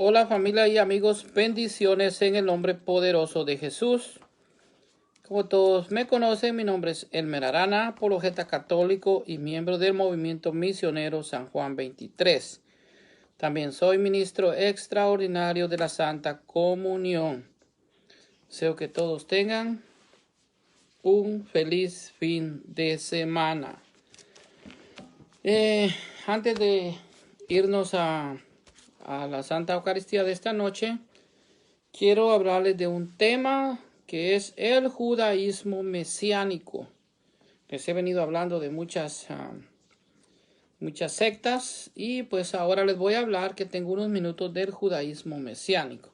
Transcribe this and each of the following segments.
Hola familia y amigos, bendiciones en el nombre poderoso de Jesús. Como todos me conocen, mi nombre es Elmer Arana, apologeta católico y miembro del movimiento misionero San Juan 23. También soy ministro extraordinario de la Santa Comunión. Deseo que todos tengan un feliz fin de semana. Antes de irnos a la Santa Eucaristía de esta noche, quiero hablarles de un tema que es el judaísmo mesiánico. Les he venido hablando de muchas sectas y pues ahora les voy a hablar que tengo unos minutos del judaísmo mesiánico.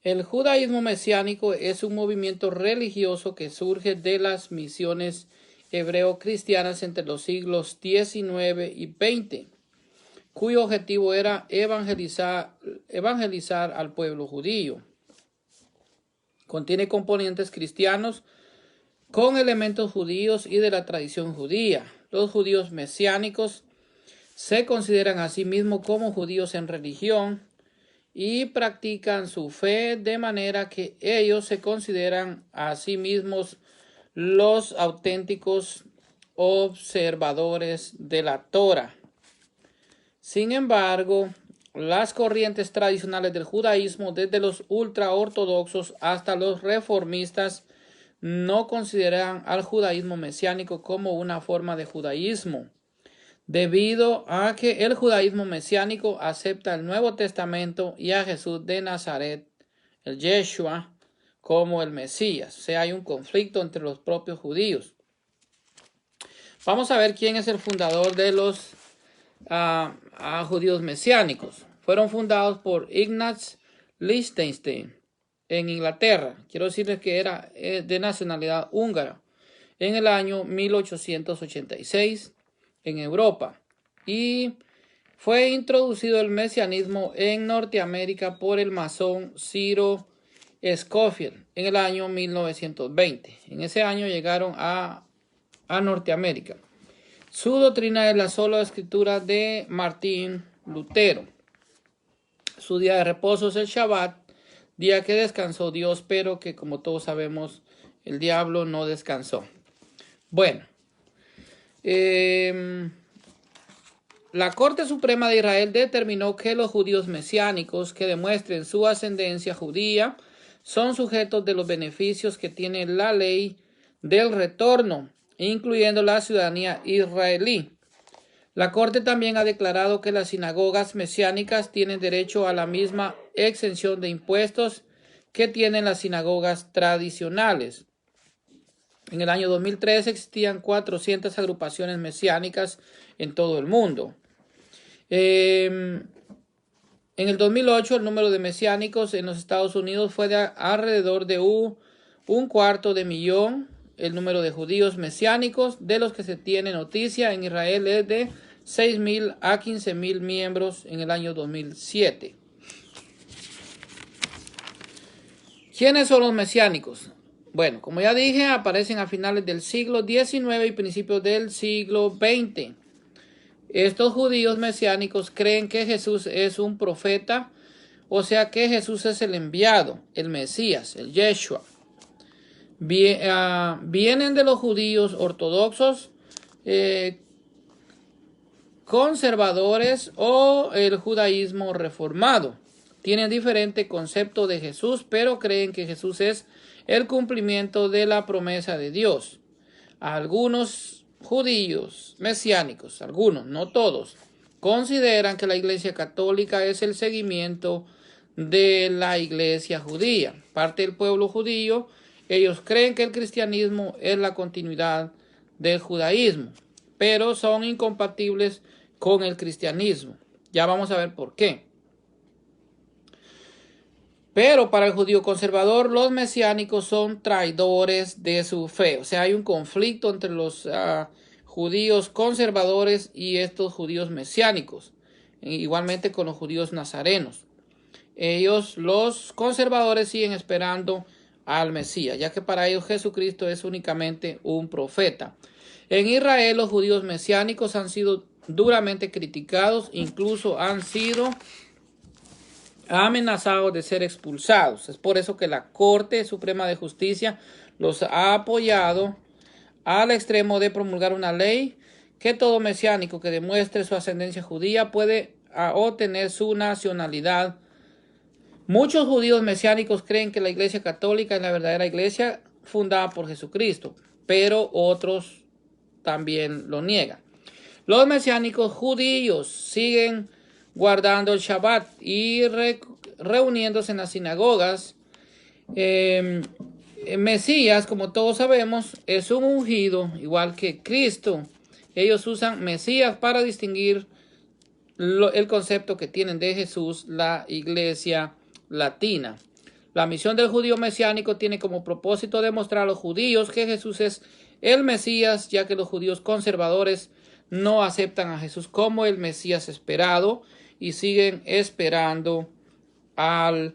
El judaísmo mesiánico es un movimiento religioso que surge de las misiones hebreo-cristianas entre los siglos XIX y XX, cuyo objetivo era evangelizar al pueblo judío. Contiene componentes cristianos con elementos judíos y de la tradición judía. Los judíos mesiánicos se consideran a sí mismos como judíos en religión y practican su fe de manera que ellos se consideran a sí mismos los auténticos observadores de la Torá. Sin embargo, las corrientes tradicionales del judaísmo, desde los ultraortodoxos hasta los reformistas, no consideran al judaísmo mesiánico como una forma de judaísmo, debido a que el judaísmo mesiánico acepta el Nuevo Testamento y a Jesús de Nazaret, el Yeshua, como el Mesías. O sea, hay un conflicto entre los propios judíos. Vamos a ver quién es el fundador de los judíos mesiánicos. Fueron fundados por Ignaz Liechtenstein en Inglaterra. Quiero decirles que era de nacionalidad húngara en el año 1886 en Europa, y fue introducido el mesianismo en Norteamérica por el masón Cyril Scofield en el año 1920. En ese año llegaron a Norteamérica. Su doctrina es la sola escritura de Martín Lutero. Su día de reposo es el Shabbat, día que descansó Dios, pero que, como todos sabemos, el diablo no descansó. Bueno, la Corte Suprema de Israel determinó que los judíos mesiánicos que demuestren su ascendencia judía son sujetos de los beneficios que tiene la ley del retorno, incluyendo la ciudadanía israelí. La Corte también ha declarado que las sinagogas mesiánicas tienen derecho a la misma exención de impuestos que tienen las sinagogas tradicionales. En el año 2003 existían 400 agrupaciones mesiánicas en todo el mundo. En el 2008 el número de mesiánicos en los Estados Unidos fue de alrededor de un 250,000. El número de judíos mesiánicos de los que se tiene noticia en Israel es de 6,000 a 15,000 miembros en el año 2007. ¿Quiénes son los mesiánicos? Bueno, como ya dije, aparecen a finales del siglo XIX y principios del siglo XX. Estos judíos mesiánicos creen que Jesús es un profeta, o sea que Jesús es el enviado, el Mesías, el Yeshua. Vienen de los judíos ortodoxos, conservadores o el judaísmo reformado. Tienen diferente concepto de Jesús, pero creen que Jesús es el cumplimiento de la promesa de Dios. Algunos judíos mesiánicos, algunos, no todos, consideran que la Iglesia Católica es el seguimiento de la Iglesia judía. Parte del pueblo judío, ellos creen que el cristianismo es la continuidad del judaísmo, pero son incompatibles con el cristianismo. Ya vamos a ver por qué. Pero para el judío conservador, los mesiánicos son traidores de su fe. O sea, hay un conflicto entre los judíos conservadores y estos judíos mesiánicos. Igualmente con los judíos nazarenos. Ellos, los conservadores, siguen esperando al Mesías, ya que para ellos Jesucristo es únicamente un profeta. En Israel, los judíos mesiánicos han sido duramente criticados, incluso han sido amenazados de ser expulsados. Es por eso que la Corte Suprema de Justicia los ha apoyado al extremo de promulgar una ley que todo mesiánico que demuestre su ascendencia judía puede obtener su nacionalidad. Muchos judíos mesiánicos creen que la Iglesia Católica es la verdadera iglesia fundada por Jesucristo, pero otros también lo niegan. Los mesiánicos judíos siguen guardando el Shabbat y reuniéndose en las sinagogas. Mesías, como todos sabemos, es un ungido, igual que Cristo. Ellos usan Mesías para distinguir el concepto que tienen de Jesús, la iglesia latina. La misión del judío mesiánico tiene como propósito demostrar a los judíos que Jesús es el Mesías, ya que los judíos conservadores no aceptan a Jesús como el Mesías esperado y siguen esperando al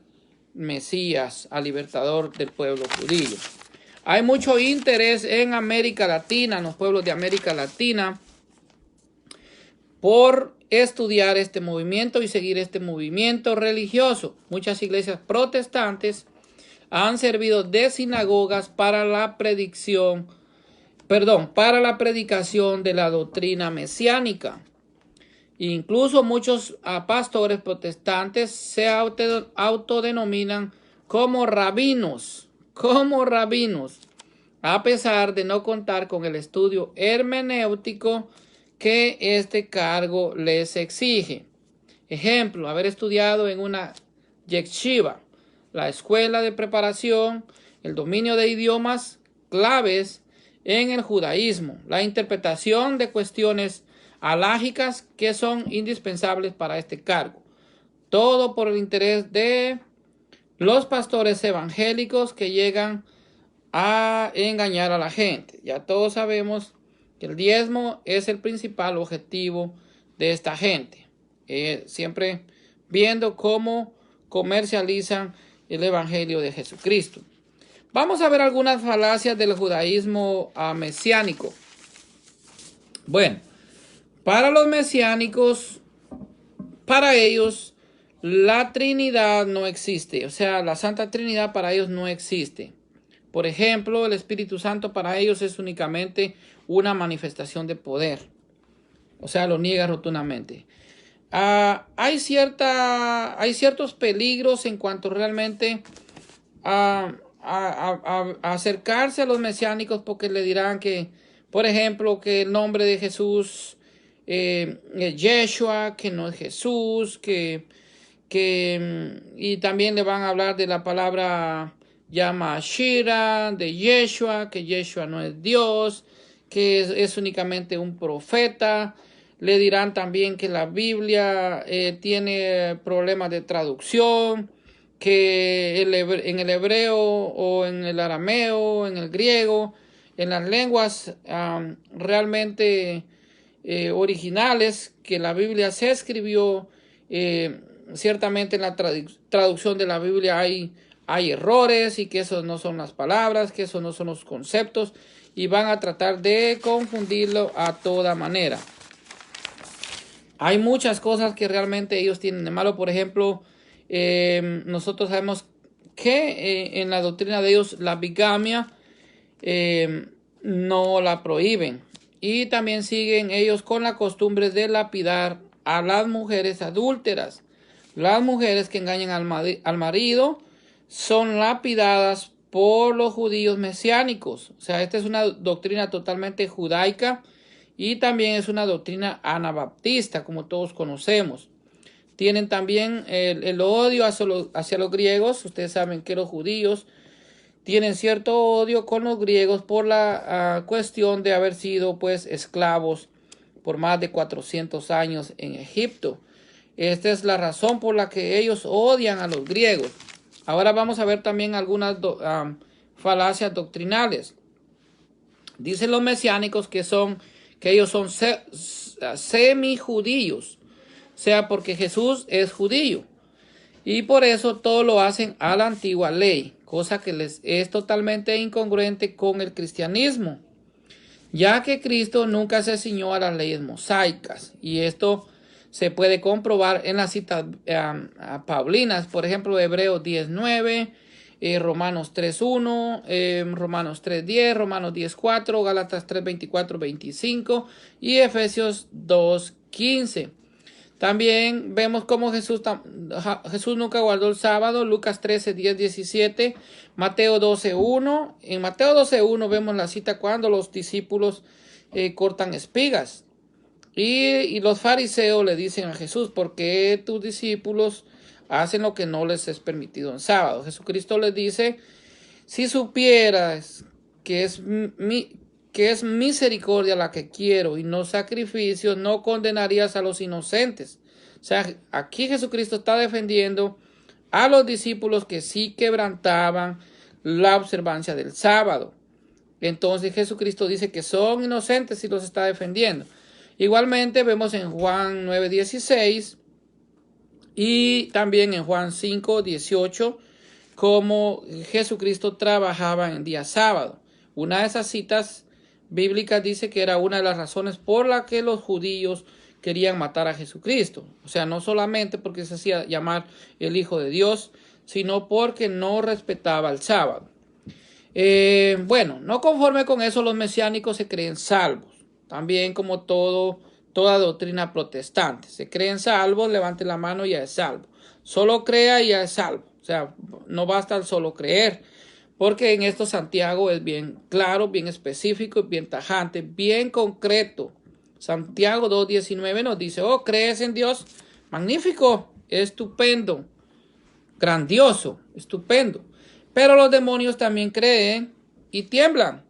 Mesías, al libertador del pueblo judío. Hay mucho interés en América Latina, en los pueblos de América Latina, por estudiar este movimiento y seguir este movimiento religioso. Muchas iglesias protestantes han servido de sinagogas para la predicación de la doctrina mesiánica. Incluso muchos pastores protestantes se autodenominan como rabinos, a pesar de no contar con el estudio hermenéutico que este cargo les exige. Ejemplo, haber estudiado en una yeshiva, la escuela de preparación, el dominio de idiomas claves en el judaísmo, la interpretación de cuestiones alágicas que son indispensables para este cargo. Todo por el interés de los pastores evangélicos que llegan a engañar a la gente. Ya todos sabemos que el diezmo es el principal objetivo de esta gente. Siempre viendo cómo comercializan el evangelio de Jesucristo. Vamos a ver algunas falacias del judaísmo mesiánico. Bueno, para los mesiánicos, para ellos, la Trinidad no existe. O sea, la Santa Trinidad para ellos no existe. Por ejemplo, el Espíritu Santo para ellos es únicamente una manifestación de poder. O sea, lo niega rotundamente. Hay ciertos peligros en cuanto realmente a acercarse a los mesiánicos, porque le dirán que, por ejemplo, que el nombre de Jesús es Yeshua, que no es Jesús, y también le van a hablar de la palabra Yamashira, de Yeshua, que Yeshua no es Dios, que es únicamente un profeta. Le dirán también que la Biblia tiene problemas de traducción, que en el hebreo o en el arameo, en el griego, en las lenguas realmente originales, que la Biblia se escribió, ciertamente en la traducción de la Biblia hay errores y que esos no son las palabras, que esos no son los conceptos, y van a tratar de confundirlo a toda manera. Hay muchas cosas que realmente ellos tienen de malo. Por ejemplo, nosotros sabemos que en la doctrina de ellos la bigamia no la prohíben. Y también siguen ellos con la costumbre de lapidar a las mujeres adúlteras. Las mujeres que engañan al marido son lapidadas por los judíos mesiánicos. O sea, esta es una doctrina totalmente judaica y también es una doctrina anabaptista, como todos conocemos. Tienen también el odio hacia los griegos. Ustedes saben que los judíos tienen cierto odio con los griegos por la cuestión de haber sido pues esclavos por más de 400 años en Egipto. Esta es la razón por la que ellos odian a los griegos. Ahora vamos a ver también algunas falacias doctrinales. Dicen los mesiánicos que ellos son semi-judíos. O sea, porque Jesús es judío. Y por eso todo lo hacen a la antigua ley, cosa que les es totalmente incongruente con el cristianismo, ya que Cristo nunca se ciñó a las leyes mosaicas. Y esto se puede comprobar en las citas paulinas, por ejemplo, Hebreos 10:9, Romanos 3:1, Romanos 3:10, Romanos 10:4, Gálatas 3:24-25 y Efesios 2:15. También vemos cómo Jesús nunca guardó el sábado, Lucas 13:10-17, Mateo 12:1. En Mateo 12:1 vemos la cita cuando los discípulos cortan espigas. Y los fariseos le dicen a Jesús, ¿por qué tus discípulos hacen lo que no les es permitido en sábado? Jesucristo les dice, si supieras que es misericordia la que quiero y no sacrificios, no condenarías a los inocentes. O sea, aquí Jesucristo está defendiendo a los discípulos que sí quebrantaban la observancia del sábado. Entonces Jesucristo dice que son inocentes y los está defendiendo. Igualmente vemos en Juan 9:16 y también en Juan 5:18 cómo Jesucristo trabajaba en día sábado. Una de esas citas bíblicas dice que era una de las razones por la que los judíos querían matar a Jesucristo. O sea, no solamente porque se hacía llamar el Hijo de Dios, sino porque no respetaba el sábado. Bueno, no conforme con eso, los mesiánicos se creen salvos. También como toda doctrina protestante. Se creen salvos, levante la mano y ya es salvo. Solo crea y ya es salvo. O sea, no basta el solo creer. Porque en esto Santiago es bien claro, bien específico, bien tajante, bien concreto. Santiago 2:19 nos dice, oh, ¿crees en Dios? Magnífico, estupendo, grandioso, estupendo. Pero los demonios también creen y tiemblan,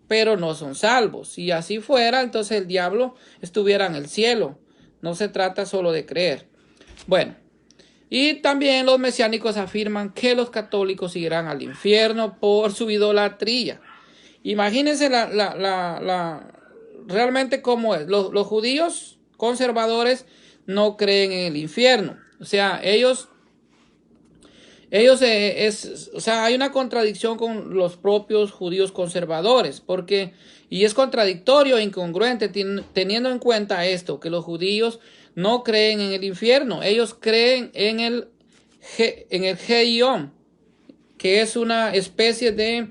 pero no son salvos. Si así fuera, entonces el diablo estuviera en el cielo. No se trata solo de creer. Bueno, y también los mesiánicos afirman que los católicos irán al infierno por su idolatría. Imagínense realmente cómo es. Los judíos conservadores no creen en el infierno. O sea, ellos o sea, hay una contradicción con los propios judíos conservadores, y es contradictorio e incongruente teniendo en cuenta esto, que los judíos no creen en el infierno, ellos creen en el Heion, que es una especie de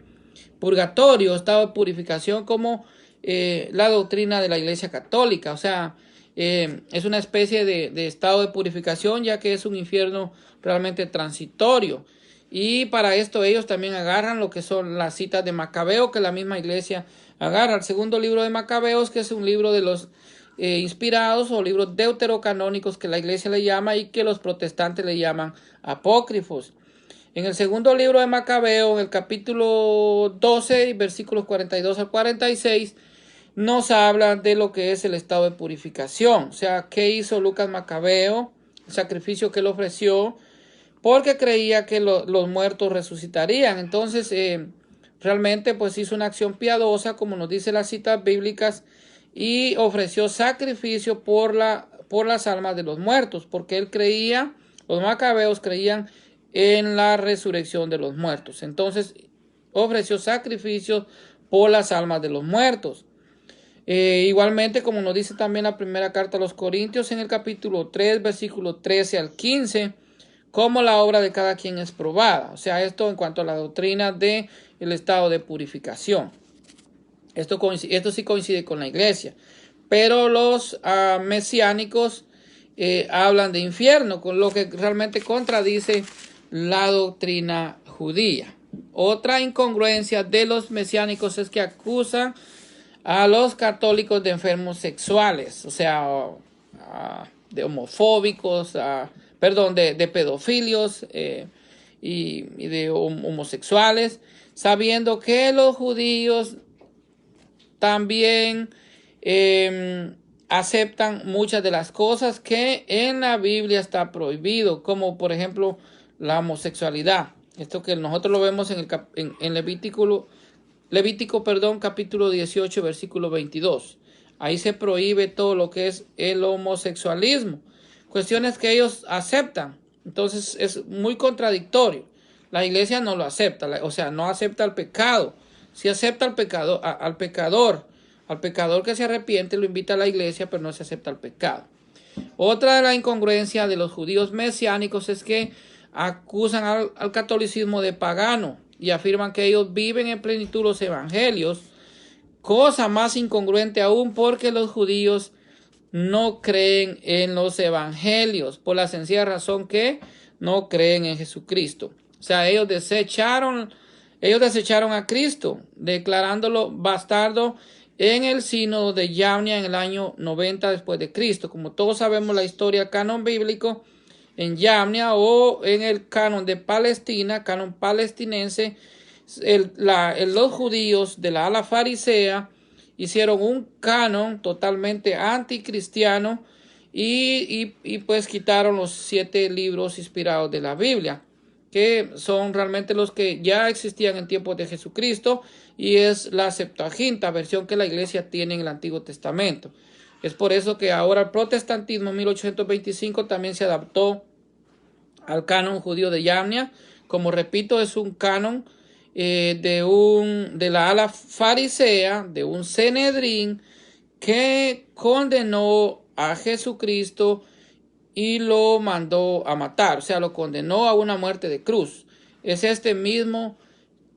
purgatorio, estado de purificación, como la doctrina de la Iglesia Católica. O sea, es una especie de estado de purificación, ya que es un infierno realmente transitorio. Y para esto ellos también agarran lo que son las citas de Macabeo, que la misma iglesia agarra. El segundo libro de Macabeos, que es un libro de los inspirados o libros deuterocanónicos que la iglesia le llama y que los protestantes le llaman apócrifos. En el segundo libro de Macabeo, en el capítulo 12, versículos 42 al 46, nos habla de lo que es el estado de purificación. O sea, ¿qué hizo Lucas Macabeo? El sacrificio que él ofreció, porque creía que los muertos resucitarían. Entonces, realmente pues hizo una acción piadosa, como nos dice las citas bíblicas, y ofreció sacrificio por las almas de los muertos, porque él creía, los macabeos creían en la resurrección de los muertos. Entonces, ofreció sacrificios por las almas de los muertos. Igualmente, como nos dice también la primera carta a los Corintios en el capítulo 3, versículo 13 al 15, como la obra de cada quien es probada. O sea, esto en cuanto a la doctrina del estado de purificación. Esto sí coincide con la iglesia. Pero los mesiánicos hablan de infierno, con lo que realmente contradice la doctrina judía. Otra incongruencia de los mesiánicos es que acusan a los católicos de enfermos sexuales, o sea, de homofóbicos, de pedofilios y de homosexuales, sabiendo que los judíos también aceptan muchas de las cosas que en la Biblia está prohibido, como por ejemplo la homosexualidad. Esto que nosotros lo vemos en Levítico, capítulo 18, versículo 22. Ahí se prohíbe todo lo que es el homosexualismo. Cuestiones que ellos aceptan. Entonces es muy contradictorio. La iglesia no lo acepta, o sea, no acepta el pecado. Sí acepta al pecador que se arrepiente, lo invita a la iglesia, pero no se acepta el pecado. Otra de las incongruencias de los judíos mesiánicos es que acusan al catolicismo de pagano y afirman que ellos viven en plenitud los evangelios, cosa más incongruente aún porque los judíos no creen en los evangelios por la sencilla razón que no creen en Jesucristo. O sea, ellos desecharon a Cristo, declarándolo bastardo en el sínodo de Yavnia en el año 90 después de Cristo. Como todos sabemos la historia canon bíblico, en Yavnia o en el canon de Palestina, canon palestinense, los judíos de la ala farisea hicieron un canon totalmente anticristiano y pues quitaron los 7 libros inspirados de la Biblia, que son realmente los que ya existían en tiempos de Jesucristo, y es la Septuaginta, versión que la iglesia tiene en el Antiguo Testamento. Es por eso que ahora el protestantismo en 1825 también se adaptó al canon judío de Yavnia. Como repito, es un canon de la ala farisea, de un Sanedrín que condenó a Jesucristo y lo mandó a matar, o sea, lo condenó a una muerte de cruz. Es este mismo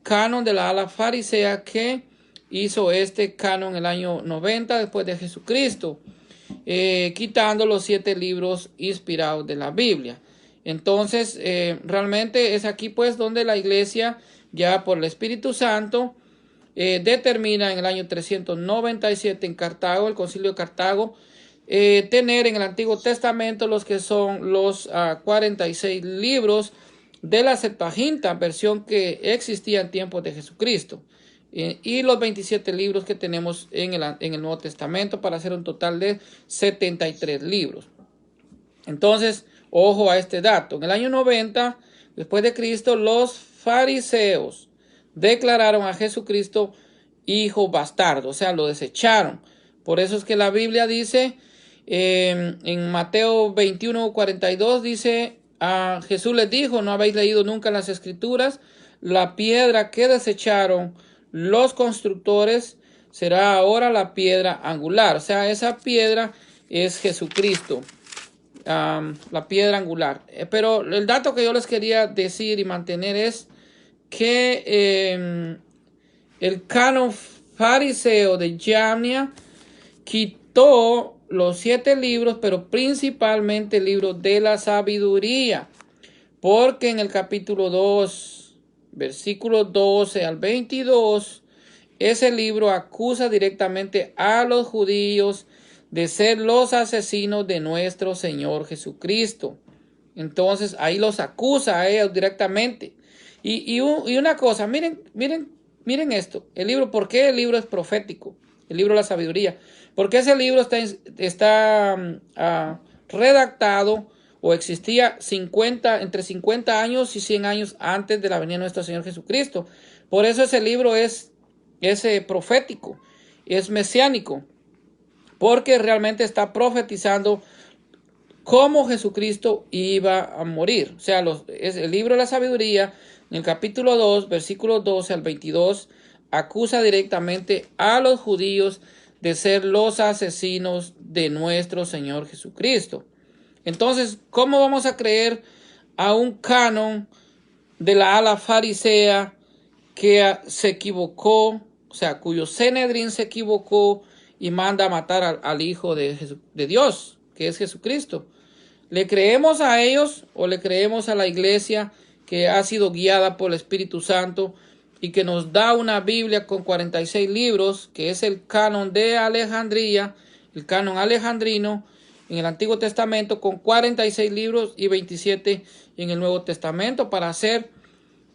canon de la ala farisea que hizo este canon en el año 90 después de Jesucristo, quitando los 7 libros inspirados de la Biblia. Entonces, realmente es aquí pues donde la iglesia, ya por el Espíritu Santo, determina en el año 397 en Cartago, el Concilio de Cartago, tener en el Antiguo Testamento los que son los 46 libros de la Septuaginta, versión que existía en tiempos de Jesucristo, y los 27 libros que tenemos en el Nuevo Testamento, para hacer un total de 73 libros. Entonces, ojo a este dato. En el año 90 después de Cristo, los fariseos declararon a Jesucristo hijo bastardo, o sea, lo desecharon. Por eso es que la Biblia dice, en Mateo 21:42 dice, a Jesús les dijo: ¿no habéis leído nunca en las Escrituras? La piedra que desecharon los constructores será ahora la piedra angular. O sea, esa piedra es Jesucristo, la piedra angular. Pero el dato que yo les quería decir y mantener es que el canon fariseo de Yavnia quitó los 7 libros, pero principalmente el libro de la sabiduría, porque en el capítulo 2, versículos 12 al 22, ese libro acusa directamente a los judíos de ser los asesinos de nuestro Señor Jesucristo. Entonces ahí los acusa a ellos directamente. Y una cosa, miren esto, el libro, ¿por qué el libro es profético? El libro de la sabiduría. Porque ese libro está redactado o existía entre 50 años y 100 años antes de la venida de nuestro Señor Jesucristo. Por eso ese libro es profético, es mesiánico, porque realmente está profetizando cómo Jesucristo iba a morir. O sea, es el libro de la sabiduría, en el capítulo 2, versículos 12 al 22, acusa directamente a los judíos de ser los asesinos de nuestro Señor Jesucristo. Entonces, ¿cómo vamos a creer a un canon de la ala farisea que se equivocó, o sea, cuyo Sanedrín se equivocó y manda a matar al Hijo de Dios, que es Jesucristo? ¿Le creemos a ellos o le creemos a la iglesia que ha sido guiada por el Espíritu Santo y que nos da una Biblia con 46 libros, que es el canon de Alejandría, el canon alejandrino en el Antiguo Testamento, con 46 libros y 27 en el Nuevo Testamento, para hacer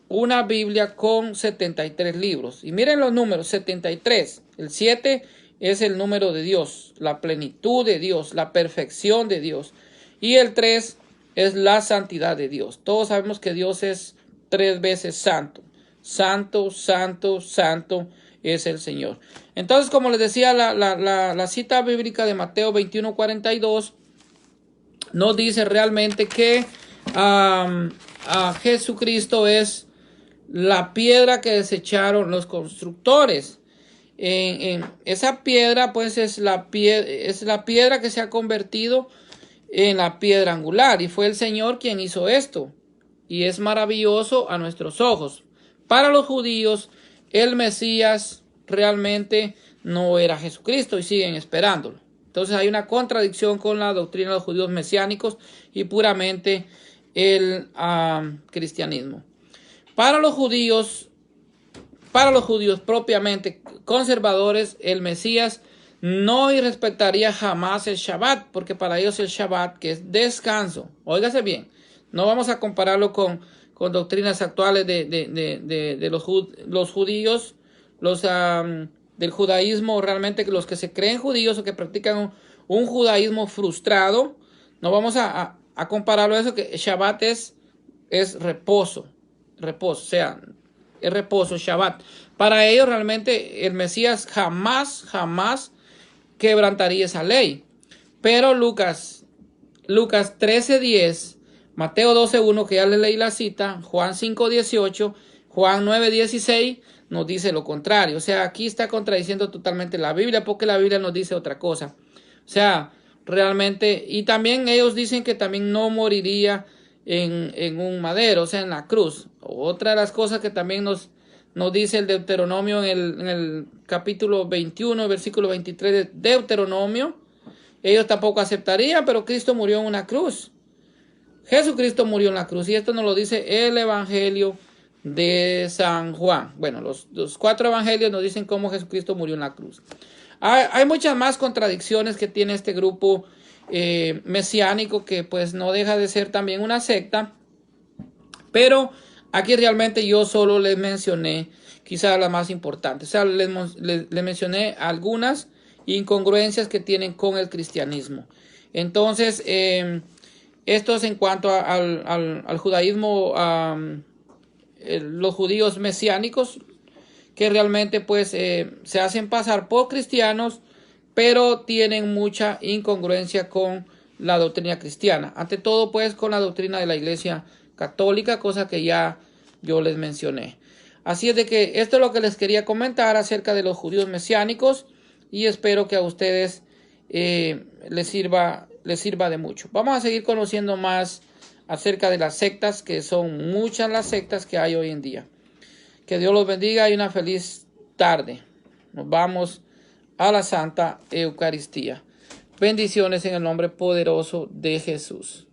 una Biblia con 73 libros? Y miren los números: 73. El 7 es el número de Dios, la plenitud de Dios, la perfección de Dios. Y el 3 es la santidad de Dios. Todos sabemos que Dios es 3 veces santo. Santo, santo, santo es el Señor. Entonces, como les decía, la cita bíblica de Mateo 21:42 nos dice realmente que Jesucristo es la piedra que desecharon los constructores. Esa piedra pues es la piedra que se ha convertido en la piedra angular, y fue el Señor quien hizo esto, y es maravilloso a nuestros ojos. Para los judíos, el Mesías realmente no era Jesucristo y siguen esperándolo. Entonces hay una contradicción con la doctrina de los judíos mesiánicos y puramente el cristianismo. Para los judíos propiamente conservadores, el Mesías no respetaría jamás el Shabbat, porque para ellos el Shabbat, que es descanso, óigase bien, no vamos a compararlo con doctrinas actuales de los judíos, del judaísmo, realmente los que se creen judíos o que practican un judaísmo frustrado. No vamos a compararlo a eso, que Shabbat es reposo, o sea, es reposo, Shabbat. Para ellos realmente el Mesías jamás quebrantaría esa ley. Pero Lucas 13:10, Mateo 12:1, que ya les leí la cita, Juan 5:18, Juan 9:16, nos dice lo contrario. O sea, aquí está contradiciendo totalmente la Biblia, porque la Biblia nos dice otra cosa. O sea, realmente, y también ellos dicen que también no moriría en un madero, o sea, en la cruz. Otra de las cosas que también nos dice el Deuteronomio en el capítulo 21, versículo 23 de Deuteronomio, ellos tampoco aceptarían, pero Cristo murió en una cruz. Jesucristo murió en la cruz, y esto nos lo dice el Evangelio de San Juan. Bueno, los 4 evangelios nos dicen cómo Jesucristo murió en la cruz. Hay muchas más contradicciones que tiene este grupo mesiánico, que pues no deja de ser también una secta, pero aquí realmente yo solo les mencioné quizás las más importantes. O sea, les mencioné algunas incongruencias que tienen con el cristianismo. Entonces, esto es en cuanto al judaísmo, los judíos mesiánicos, que realmente pues se hacen pasar por cristianos, pero tienen mucha incongruencia con la doctrina cristiana. Ante todo pues con la doctrina de la Iglesia Católica, cosa que ya yo les mencioné. Así es de que esto es lo que les quería comentar acerca de los judíos mesiánicos, y espero que a ustedes les sirva de mucho. Vamos a seguir conociendo más acerca de las sectas, que son muchas las sectas que hay hoy en día. Que Dios los bendiga y una feliz tarde. Nos vamos a la Santa Eucaristía. Bendiciones en el nombre poderoso de Jesús.